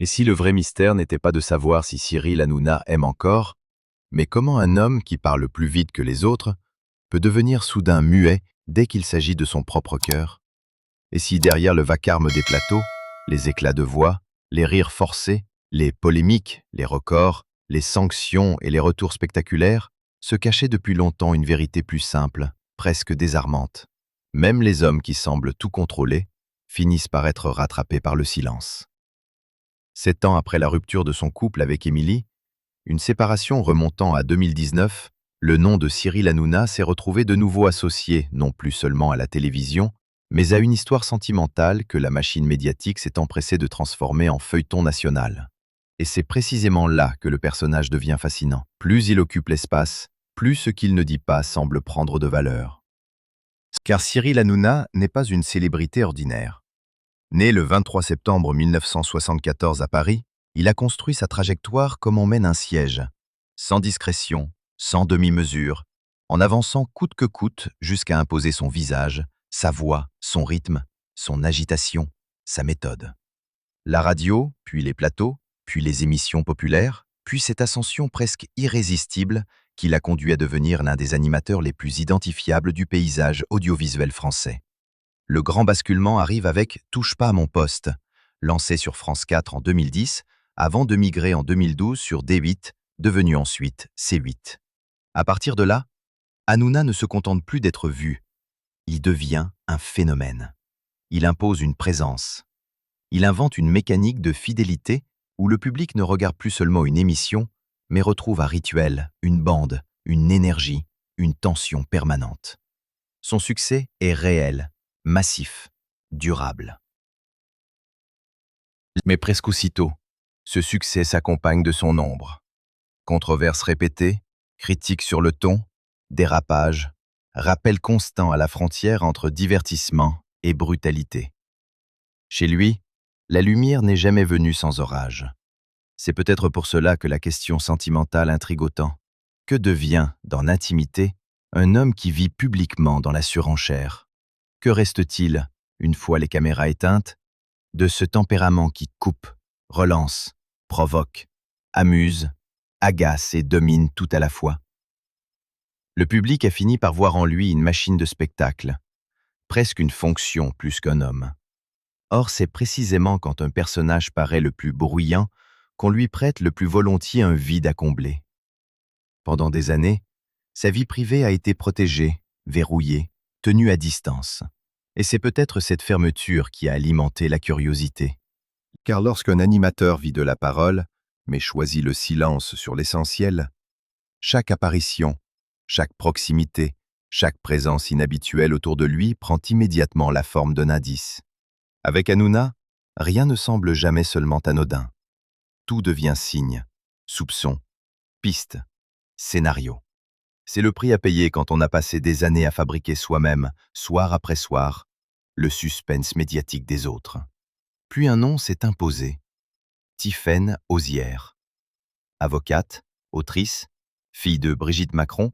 Et si le vrai mystère n'était pas de savoir si Cyril Hanouna aime encore, mais comment un homme qui parle plus vite que les autres peut devenir soudain muet dès qu'il s'agit de son propre cœur? Et si derrière le vacarme des plateaux, les éclats de voix, les rires forcés, les polémiques, les records, les sanctions et les retours spectaculaires, se cachait depuis longtemps une vérité plus simple, presque désarmante? Même les hommes qui semblent tout contrôler finissent par être rattrapés par le silence. 7 ans après la rupture de son couple avec Émilie, une séparation remontant à 2019, le nom de Cyril Hanouna s'est retrouvé de nouveau associé non plus seulement à la télévision, mais à une histoire sentimentale que la machine médiatique s'est empressée de transformer en feuilleton national. Et c'est précisément là que le personnage devient fascinant. Plus il occupe l'espace, plus ce qu'il ne dit pas semble prendre de valeur. Car Cyril Hanouna n'est pas une célébrité ordinaire. Né le 23 septembre 1974 à Paris, il a construit sa trajectoire comme on mène un siège, sans discrétion, sans demi-mesure, en avançant coûte que coûte jusqu'à imposer son visage, sa voix, son rythme, son agitation, sa méthode. La radio, puis les plateaux, puis les émissions populaires, puis cette ascension presque irrésistible qui l'a conduit à devenir l'un des animateurs les plus identifiables du paysage audiovisuel français. Le grand basculement arrive avec « Touche pas à mon poste », lancé sur France 4 en 2010, avant de migrer en 2012 sur D8, devenu ensuite C8. À partir de là, Hanouna ne se contente plus d'être vu. Il devient un phénomène. Il impose une présence. Il invente une mécanique de fidélité où le public ne regarde plus seulement une émission, mais retrouve un rituel, une bande, une énergie, une tension permanente. Son succès est réel, massif, durable. Mais presque aussitôt, ce succès s'accompagne de son ombre. Controverses répétées, critiques sur le ton, dérapages, rappel constant à la frontière entre divertissement et brutalité. Chez lui, la lumière n'est jamais venue sans orage. C'est peut-être pour cela que la question sentimentale intrigue autant. Que devient, dans l'intimité, un homme qui vit publiquement dans la surenchère? Que reste-t-il, une fois les caméras éteintes, de ce tempérament qui coupe, relance, provoque, amuse, agace et domine tout à la fois? Le public a fini par voir en lui une machine de spectacle, presque une fonction plus qu'un homme. Or, c'est précisément quand un personnage paraît le plus bruyant qu'on lui prête le plus volontiers un vide à combler. Pendant des années, sa vie privée a été protégée, verrouillée, tenue à distance. Et c'est peut-être cette fermeture qui a alimenté la curiosité. Car lorsqu'un animateur vit de la parole, mais choisit le silence sur l'essentiel, chaque apparition, chaque proximité, chaque présence inhabituelle autour de lui prend immédiatement la forme d'un indice. Avec Hanouna, rien ne semble jamais seulement anodin. Tout devient signe, soupçon, piste, scénario. C'est le prix à payer quand on a passé des années à fabriquer soi-même, soir après soir, le suspense médiatique des autres. Puis un nom s'est imposé. Tiffaine Hozière. Avocate, autrice, fille de Brigitte Macron,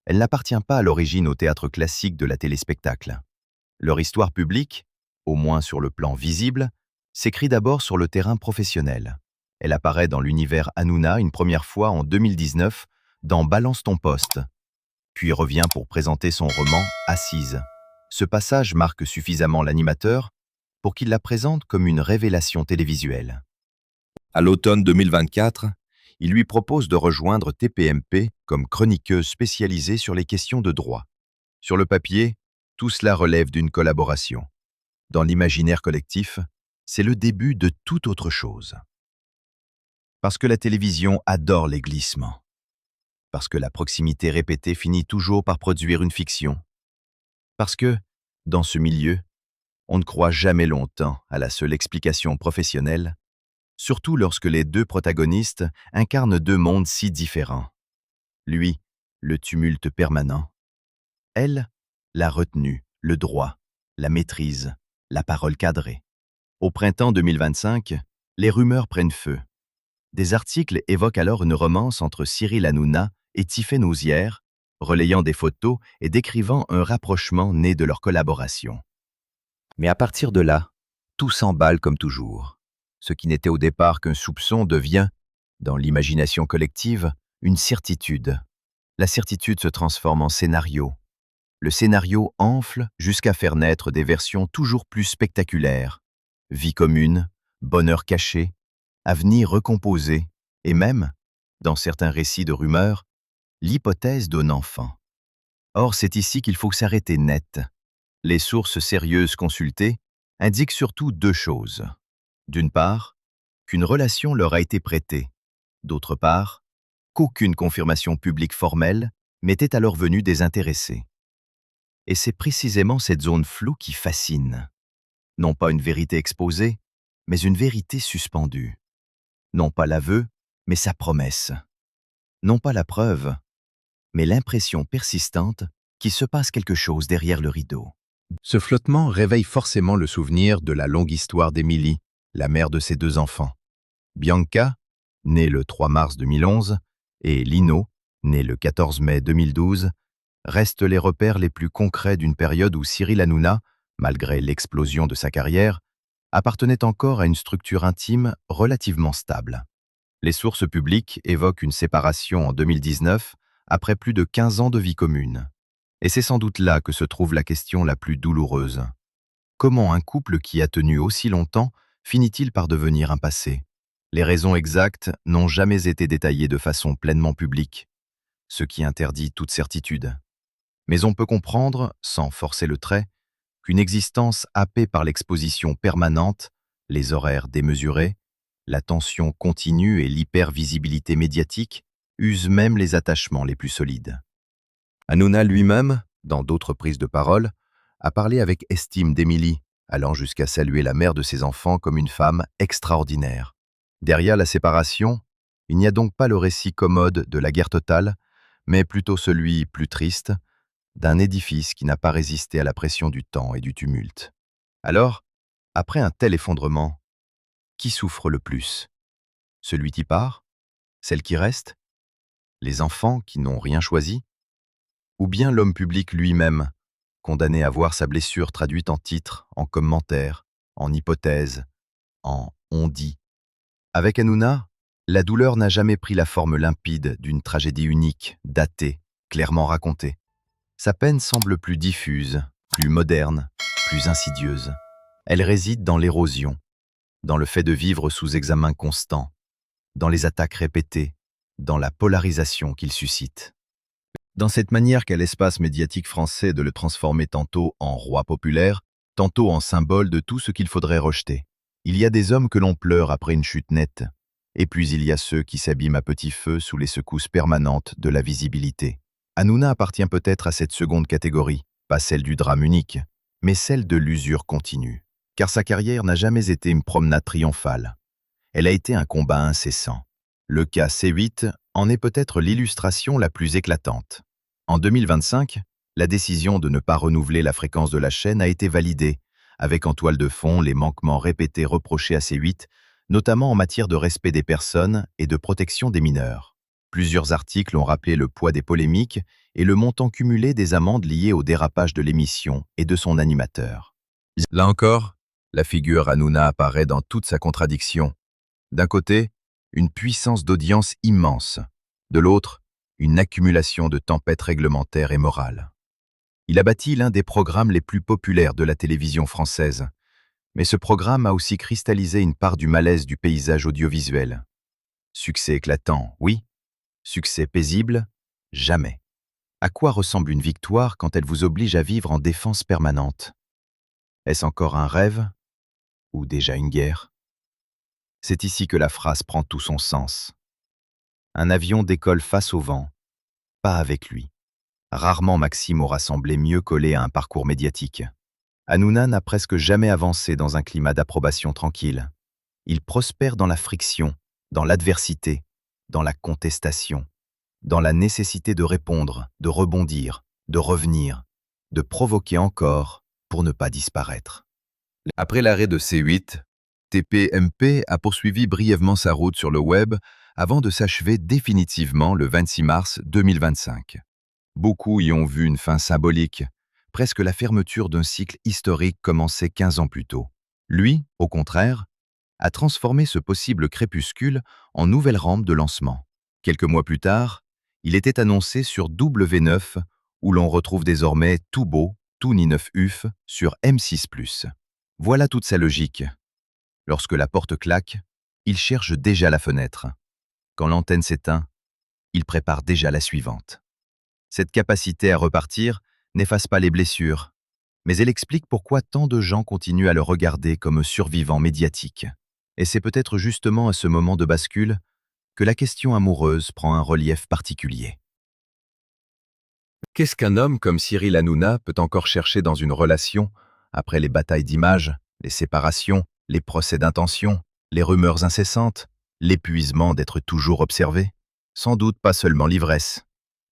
elle n'appartient pas à l'origine au théâtre classique de la téléspectacle. Leur histoire publique, au moins sur le plan visible, s'écrit d'abord sur le terrain professionnel. Elle apparaît dans l'univers Hanouna une première fois en 2019 dans Balance ton poste, puis revient pour présenter son roman Assise. Ce passage marque suffisamment l'animateur pour qu'il la présente comme une révélation télévisuelle. À l'automne 2024, il lui propose de rejoindre TPMP comme chroniqueuse spécialisée sur les questions de droit. Sur le papier, tout cela relève d'une collaboration. Dans l'imaginaire collectif, c'est le début de toute autre chose. Parce que la télévision adore les glissements. Parce que la proximité répétée finit toujours par produire une fiction. Parce que, dans ce milieu, on ne croit jamais longtemps à la seule explication professionnelle, surtout lorsque les deux protagonistes incarnent deux mondes si différents. Lui, le tumulte permanent. Elle, la retenue, le droit, la maîtrise, la parole cadrée. Au printemps 2025, les rumeurs prennent feu. Des articles évoquent alors une romance entre Cyril Hanouna et Tiffaine Hozière, relayant des photos et décrivant un rapprochement né de leur collaboration. Mais à partir de là, tout s'emballe comme toujours. Ce qui n'était au départ qu'un soupçon devient, dans l'imagination collective, une certitude. La certitude se transforme en scénario. Le scénario enfle jusqu'à faire naître des versions toujours plus spectaculaires. Vie commune, bonheur caché, avenir recomposé, et même, dans certains récits de rumeurs, l'hypothèse d'un enfant. Or, c'est ici qu'il faut s'arrêter net. Les sources sérieuses consultées indiquent surtout deux choses. D'une part, qu'une relation leur a été prêtée. D'autre part, qu'aucune confirmation publique formelle m'était alors venue désintéressée. Et c'est précisément cette zone floue qui fascine. Non pas une vérité exposée, mais une vérité suspendue. Non pas l'aveu, mais sa promesse. Non pas la preuve, mais l'impression persistante qu'il se passe quelque chose derrière le rideau. Ce flottement réveille forcément le souvenir de la longue histoire d'Émilie, la mère de ses deux enfants. Bianca, née le 3 mars 2011, et Lino, né le 14 mai 2012, restent les repères les plus concrets d'une période où Cyril Hanouna, malgré l'explosion de sa carrière, appartenait encore à une structure intime relativement stable. Les sources publiques évoquent une séparation en 2019, après plus de 15 ans de vie commune. Et c'est sans doute là que se trouve la question la plus douloureuse. Comment un couple qui a tenu aussi longtemps finit-il par devenir un passé? Les raisons exactes n'ont jamais été détaillées de façon pleinement publique, ce qui interdit toute certitude. Mais on peut comprendre, sans forcer le trait, qu'une existence happée par l'exposition permanente, les horaires démesurés, la tension continue et l'hypervisibilité médiatique usent même les attachements les plus solides. Hanouna lui-même, dans d'autres prises de parole, a parlé avec estime d'Émilie, allant jusqu'à saluer la mère de ses enfants comme une femme extraordinaire. Derrière la séparation, il n'y a donc pas le récit commode de la guerre totale, mais plutôt celui plus triste, d'un édifice qui n'a pas résisté à la pression du temps et du tumulte. Alors, après un tel effondrement, qui souffre le plus? Celui qui part? Celle qui reste? Les enfants qui n'ont rien choisi? Ou bien l'homme public lui-même, condamné à voir sa blessure traduite en titres, en commentaires, en hypothèses, en on dit? Avec Hanouna, la douleur n'a jamais pris la forme limpide d'une tragédie unique, datée, clairement racontée. Sa peine semble plus diffuse, plus moderne, plus insidieuse. Elle réside dans l'érosion, dans le fait de vivre sous examen constant, dans les attaques répétées, dans la polarisation qu'il suscite. Dans cette manière qu'a l'espace médiatique français de le transformer tantôt en roi populaire, tantôt en symbole de tout ce qu'il faudrait rejeter. Il y a des hommes que l'on pleure après une chute nette, et puis il y a ceux qui s'abîment à petit feu sous les secousses permanentes de la visibilité. Hanouna appartient peut-être à cette seconde catégorie, pas celle du drame unique, mais celle de l'usure continue. Car sa carrière n'a jamais été une promenade triomphale. Elle a été un combat incessant. Le cas C8 en est peut-être l'illustration la plus éclatante. En 2025, la décision de ne pas renouveler la fréquence de la chaîne a été validée, avec en toile de fond les manquements répétés reprochés à C8, notamment en matière de respect des personnes et de protection des mineurs. Plusieurs articles ont rappelé le poids des polémiques et le montant cumulé des amendes liées au dérapage de l'émission et de son animateur. Là encore, la figure Hanouna apparaît dans toute sa contradiction. D'un côté, une puissance d'audience immense. De l'autre, une accumulation de tempêtes réglementaires et morales. Il a bâti l'un des programmes les plus populaires de la télévision française. Mais ce programme a aussi cristallisé une part du malaise du paysage audiovisuel. Succès éclatant, oui. Succès paisible, jamais. À quoi ressemble une victoire quand elle vous oblige à vivre en défense permanente? Est-ce encore un rêve? Ou déjà une guerre? C'est ici que la phrase prend tout son sens. Un avion décolle face au vent, pas avec lui. Rarement Maxime aura semblé mieux collé à un parcours médiatique. Hanouna n'a presque jamais avancé dans un climat d'approbation tranquille. Il prospère dans la friction, dans l'adversité, dans la contestation, dans la nécessité de répondre, de rebondir, de revenir, de provoquer encore pour ne pas disparaître. Après l'arrêt de C8, TPMP a poursuivi brièvement sa route sur le web avant de s'achever définitivement le 26 mars 2025. Beaucoup y ont vu une fin symbolique, presque la fermeture d'un cycle historique commencé 15 ans plus tôt. Lui, au contraire, a transformé ce possible crépuscule en nouvelle rampe de lancement. Quelques mois plus tard, il était annoncé sur W9, où l'on retrouve désormais Tout Beau, Tout Ni 9 UF sur M6+. Voilà toute sa logique. Lorsque la porte claque, il cherche déjà la fenêtre. Quand l'antenne s'éteint, il prépare déjà la suivante. Cette capacité à repartir n'efface pas les blessures, mais elle explique pourquoi tant de gens continuent à le regarder comme survivant médiatique. Et c'est peut-être justement à ce moment de bascule que la question amoureuse prend un relief particulier. Qu'est-ce qu'un homme comme Cyril Hanouna peut encore chercher dans une relation après les batailles d'images, les séparations, les procès d'intention, les rumeurs incessantes, l'épuisement d'être toujours observé? Sans doute pas seulement l'ivresse.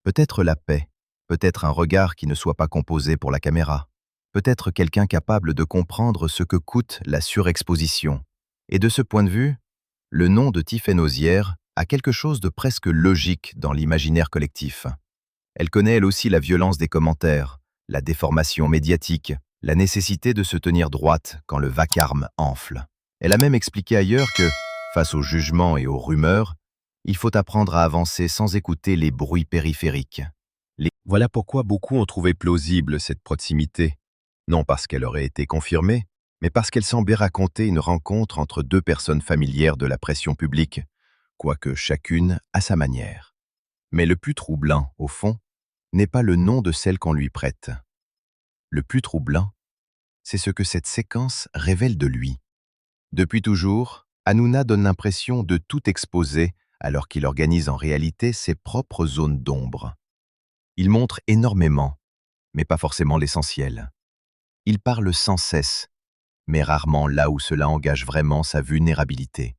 Peut-être la paix, peut-être un regard qui ne soit pas composé pour la caméra, peut-être quelqu'un capable de comprendre ce que coûte la surexposition. Et de ce point de vue, le nom de Tiffaine Auzière a quelque chose de presque logique dans l'imaginaire collectif. Elle connaît elle aussi la violence des commentaires, la déformation médiatique, la nécessité de se tenir droite quand le vacarme enfle. Elle a même expliqué ailleurs que, face aux jugements et aux rumeurs, il faut apprendre à avancer sans écouter les bruits périphériques. Voilà pourquoi beaucoup ont trouvé plausible cette proximité, non parce qu'elle aurait été confirmée, mais parce qu'elle semblait raconter une rencontre entre deux personnes familières de la pression publique, quoique chacune à sa manière. Mais le plus troublant, au fond, n'est pas le nom de celle qu'on lui prête. Le plus troublant, c'est ce que cette séquence révèle de lui. Depuis toujours, Hanouna donne l'impression de tout exposer alors qu'il organise en réalité ses propres zones d'ombre. Il montre énormément, mais pas forcément l'essentiel. Il parle sans cesse, mais rarement là où cela engage vraiment sa vulnérabilité.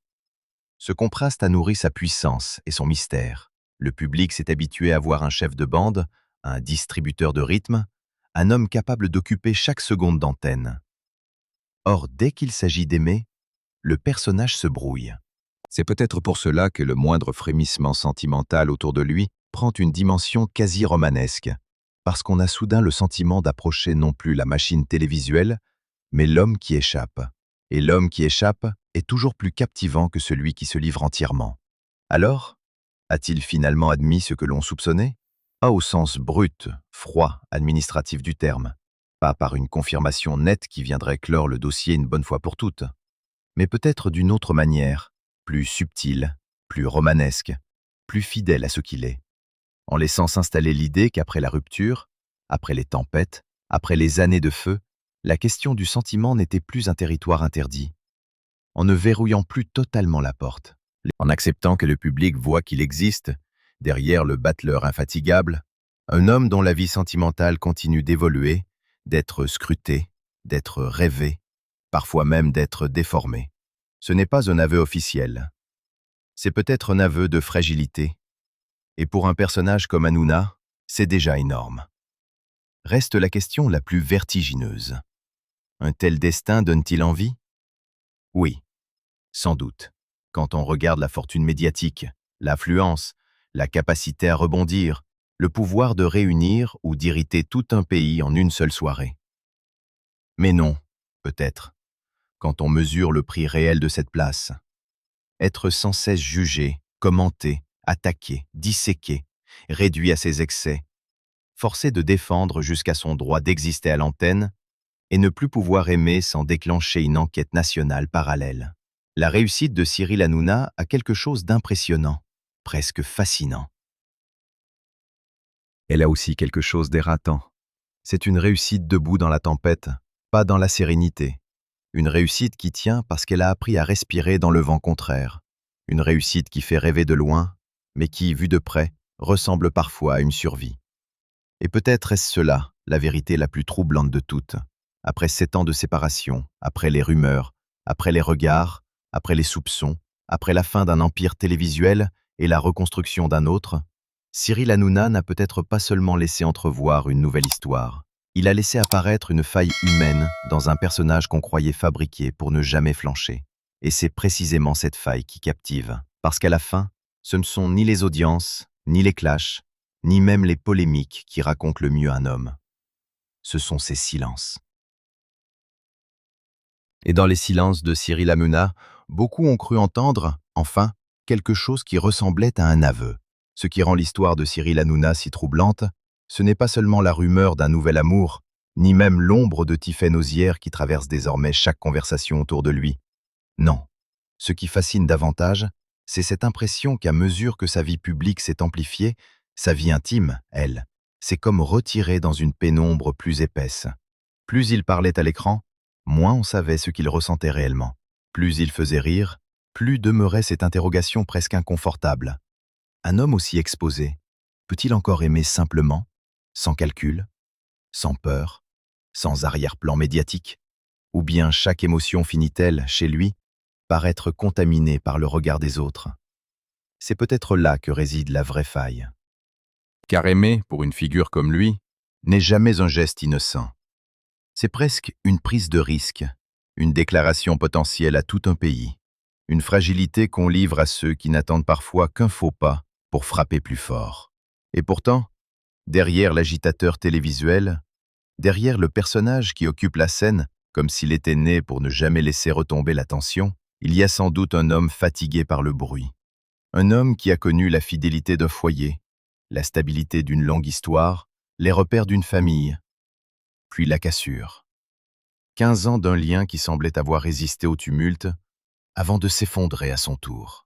Ce contraste a nourri sa puissance et son mystère. Le public s'est habitué à voir un chef de bande, un distributeur de rythme, un homme capable d'occuper chaque seconde d'antenne. Or, dès qu'il s'agit d'aimer, le personnage se brouille. C'est peut-être pour cela que le moindre frémissement sentimental autour de lui prend une dimension quasi romanesque, parce qu'on a soudain le sentiment d'approcher non plus la machine télévisuelle, mais l'homme qui échappe. Et l'homme qui échappe est toujours plus captivant que celui qui se livre entièrement. Alors, a-t-il finalement admis ce que l'on soupçonnait? Pas au sens brut, froid, administratif du terme, pas par une confirmation nette qui viendrait clore le dossier une bonne fois pour toutes, mais peut-être d'une autre manière, plus subtile, plus romanesque, plus fidèle à ce qu'il est, en laissant s'installer l'idée qu'après la rupture, après les tempêtes, après les années de feu, la question du sentiment n'était plus un territoire interdit, en ne verrouillant plus totalement la porte, en acceptant que le public voit qu'il existe, derrière le battleur infatigable, un homme dont la vie sentimentale continue d'évoluer, d'être scruté, d'être rêvé, parfois même d'être déformé. Ce n'est pas un aveu officiel. C'est peut-être un aveu de fragilité. Et pour un personnage comme Hanouna, c'est déjà énorme. Reste la question la plus vertigineuse. Un tel destin donne-t-il envie? Oui, sans doute. Quand on regarde la fortune médiatique, l'affluence, la capacité à rebondir, le pouvoir de réunir ou d'irriter tout un pays en une seule soirée. Mais non, peut-être, quand on mesure le prix réel de cette place. Être sans cesse jugé, commenté, attaqué, disséqué, réduit à ses excès, forcé de défendre jusqu'à son droit d'exister à l'antenne, et ne plus pouvoir aimer sans déclencher une enquête nationale parallèle. La réussite de Cyril Hanouna a quelque chose d'impressionnant, presque fascinant. Elle a aussi quelque chose d'ératant. C'est une réussite debout dans la tempête, pas dans la sérénité. Une réussite qui tient parce qu'elle a appris à respirer dans le vent contraire. Une réussite qui fait rêver de loin, mais qui, vue de près, ressemble parfois à une survie. Et peut-être est-ce cela, la vérité la plus troublante de toutes. Après 7 ans de séparation, après les rumeurs, après les regards, après les soupçons, après la fin d'un empire télévisuel et la reconstruction d'un autre, Cyril Hanouna n'a peut-être pas seulement laissé entrevoir une nouvelle histoire. Il a laissé apparaître une faille humaine dans un personnage qu'on croyait fabriqué pour ne jamais flancher. Et c'est précisément cette faille qui captive. Parce qu'à la fin, ce ne sont ni les audiences, ni les clashs, ni même les polémiques qui racontent le mieux un homme. Ce sont ses silences. Et dans les silences de Cyril Hanouna, Beaucoup ont cru entendre, enfin, quelque chose qui ressemblait à un aveu. Ce qui rend l'histoire de Cyril Hanouna si troublante, ce n'est pas seulement la rumeur d'un nouvel amour, ni même l'ombre de Tiffaine Osière qui traverse désormais chaque conversation autour de lui. Non. Ce qui fascine davantage, c'est cette impression qu'à mesure que sa vie publique s'est amplifiée, sa vie intime, elle, s'est comme retirée dans une pénombre plus épaisse. Plus il parlait à l'écran, moins on savait ce qu'il ressentait réellement. Plus il faisait rire, plus demeurait cette interrogation presque inconfortable. Un homme aussi exposé, peut-il encore aimer simplement, sans calcul, sans peur, sans arrière-plan médiatique? Ou bien chaque émotion finit-elle, chez lui, par être contaminée par le regard des autres? C'est peut-être là que réside la vraie faille. Car aimer, pour une figure comme lui, n'est jamais un geste innocent. C'est presque une prise de risque, une déclaration potentielle à tout un pays, une fragilité qu'on livre à ceux qui n'attendent parfois qu'un faux pas pour frapper plus fort. Et pourtant, derrière l'agitateur télévisuel, derrière le personnage qui occupe la scène, comme s'il était né pour ne jamais laisser retomber l'attention, il y a sans doute un homme fatigué par le bruit. Un homme qui a connu la fidélité d'un foyer, la stabilité d'une longue histoire, les repères d'une famille, puis la cassure. 15 ans d'un lien qui semblait avoir résisté au tumulte, avant de s'effondrer à son tour.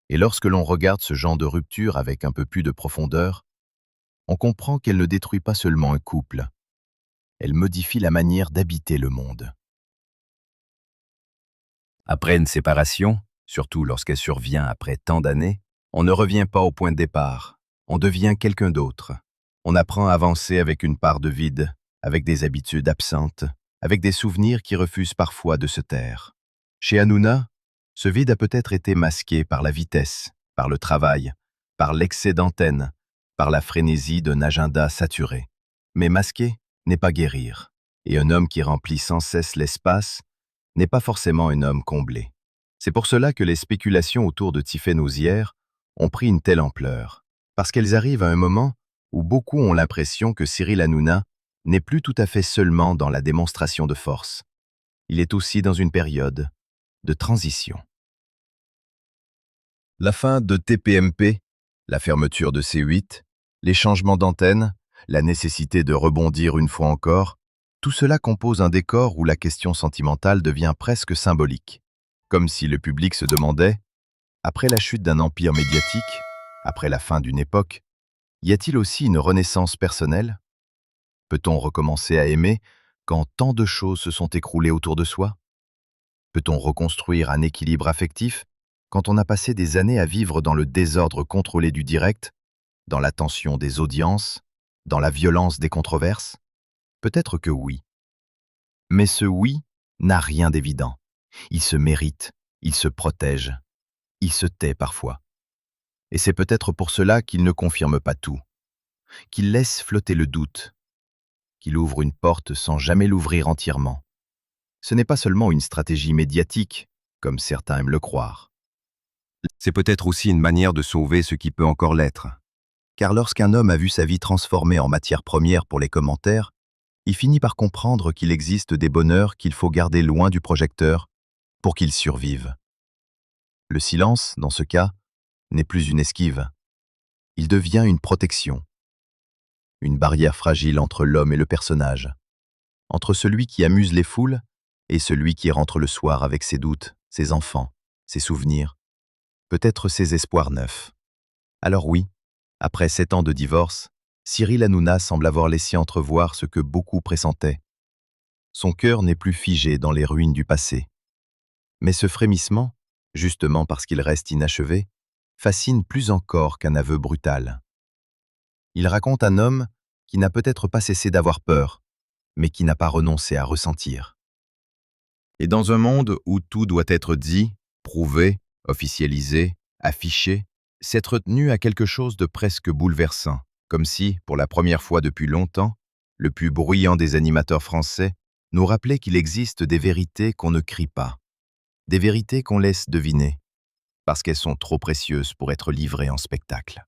Et lorsque l'on regarde ce genre de rupture avec un peu plus de profondeur, on comprend qu'elle ne détruit pas seulement un couple, elle modifie la manière d'habiter le monde. Après une séparation, surtout lorsqu'elle survient après tant d'années, on ne revient pas au point de départ, on devient quelqu'un d'autre. On apprend à avancer avec une part de vide, avec des habitudes absentes, avec des souvenirs qui refusent parfois de se taire. Chez Hanouna, ce vide a peut-être été masqué par la vitesse, par le travail, par l'excès d'antenne, par la frénésie d'un agenda saturé. Mais masquer n'est pas guérir, et un homme qui remplit sans cesse l'espace n'est pas forcément un homme comblé. C'est pour cela que les spéculations autour de Tiffaine Osière ont pris une telle ampleur, parce qu'elles arrivent à un moment où beaucoup ont l'impression que Cyril Hanouna n'est plus tout à fait seulement dans la démonstration de force. Il est aussi dans une période de transition. La fin de TPMP, la fermeture de C8, les changements d'antenne, la nécessité de rebondir une fois encore, tout cela compose un décor où la question sentimentale devient presque symbolique. Comme si le public se demandait, après la chute d'un empire médiatique, après la fin d'une époque, y a-t-il aussi une renaissance personnelle? Peut-on recommencer à aimer quand tant de choses se sont écroulées autour de soi? Peut-on reconstruire un équilibre affectif quand on a passé des années à vivre dans le désordre contrôlé du direct, dans la tension des audiences, dans la violence des controverses? Peut-être que oui. Mais ce oui n'a rien d'évident. Il se mérite, il se protège, il se tait parfois. Et c'est peut-être pour cela qu'il ne confirme pas tout, qu'il laisse flotter le doute, qu'il ouvre une porte sans jamais l'ouvrir entièrement. Ce n'est pas seulement une stratégie médiatique, comme certains aiment le croire. C'est peut-être aussi une manière de sauver ce qui peut encore l'être. Car lorsqu'un homme a vu sa vie transformée en matière première pour les commentaires, il finit par comprendre qu'il existe des bonheurs qu'il faut garder loin du projecteur pour qu'ils survivent. Le silence, dans ce cas, n'est plus une esquive. Il devient une protection, une barrière fragile entre l'homme et le personnage, entre celui qui amuse les foules et celui qui rentre le soir avec ses doutes, ses enfants, ses souvenirs, peut-être ses espoirs neufs. Alors oui, après 7 ans de divorce, Cyril Hanouna semble avoir laissé entrevoir ce que beaucoup pressentaient. Son cœur n'est plus figé dans les ruines du passé. Mais ce frémissement, justement parce qu'il reste inachevé, fascine plus encore qu'un aveu brutal. Il raconte un homme qui n'a peut-être pas cessé d'avoir peur, mais qui n'a pas renoncé à ressentir. Et dans un monde où tout doit être dit, prouvé, officialisé, affiché, s'être tenu à quelque chose de presque bouleversant, comme si, pour la première fois depuis longtemps, le plus bruyant des animateurs français nous rappelait qu'il existe des vérités qu'on ne crie pas, des vérités qu'on laisse deviner, parce qu'elles sont trop précieuses pour être livrées en spectacle.